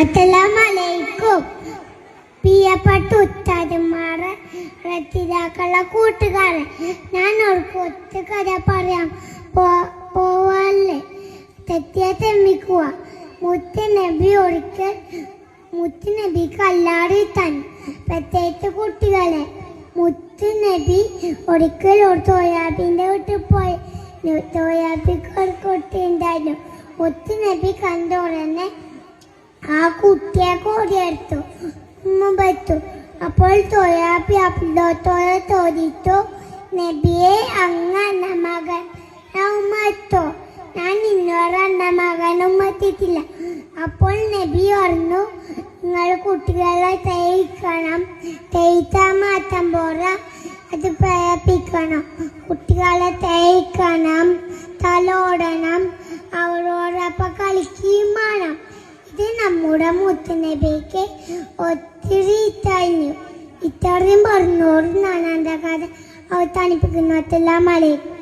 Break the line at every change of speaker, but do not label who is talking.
അസ്സലാമലൈക്കും. പ്രിയപ്പെട്ട ഉസ്താദുമാരെ, രക്ഷിതാക്കളുടെ കൂട്ടുകാരെ, ഞാൻ ഒരു കൊച്ചു കഥ പറയാം. പോവല്ലേ തെറ്റിയെ തെമ്മിക്കുക. മുത്തുനബി ഒരിക്കൽ മുത്തുനബിക്ക് അല്ലാതെ തന്നെ പ്രത്യേകിച്ച് കുട്ടികളെ. മുത്തുനബി ഒരിക്കൽ ഒരു സോയാബീൻ്റെ വീട്ടിൽ പോയി. സോയാബിക്ക് ഒരു കുട്ടി ഉണ്ടായിരുന്നു. മുത്തുനബി കണ്ട ഉടനെ ആ കുട്ടിയെ കോടിയെടുത്തു വെച്ചു. അപ്പോൾ സോയാബി അബ്ദോത്തോടെ ചോദിച്ചു, നബിയെ അങ്ങ് എന്ന മകൻ ഉമ്മത്തോ? ഞാൻ ഇന്നൊരു എന്ന മകനും എത്തിയിട്ടില്ല. അപ്പോൾ നബി പറഞ്ഞു, നിങ്ങൾ കുട്ടികളെ തേയിക്കണം, തേയിച്ചാൽ മാറ്റം പോരാ, അത് പ്രേരിപ്പിക്കണം. കുട്ടികളെ തേയിക്കണം, തലോടണം, അവരോടൊപ്പം കളിക്കുകയും വേണം. ഇത് നമ്മുടെ മുത്തുനബിക്ക് ഒത്തിരി കഴിഞ്ഞു. ഇത്രയും പറഞ്ഞോട് ഞാൻ എൻ്റെ കഥ അവസാനിപ്പിക്കുന്നു. അസ്സലാമു അലൈക്കും.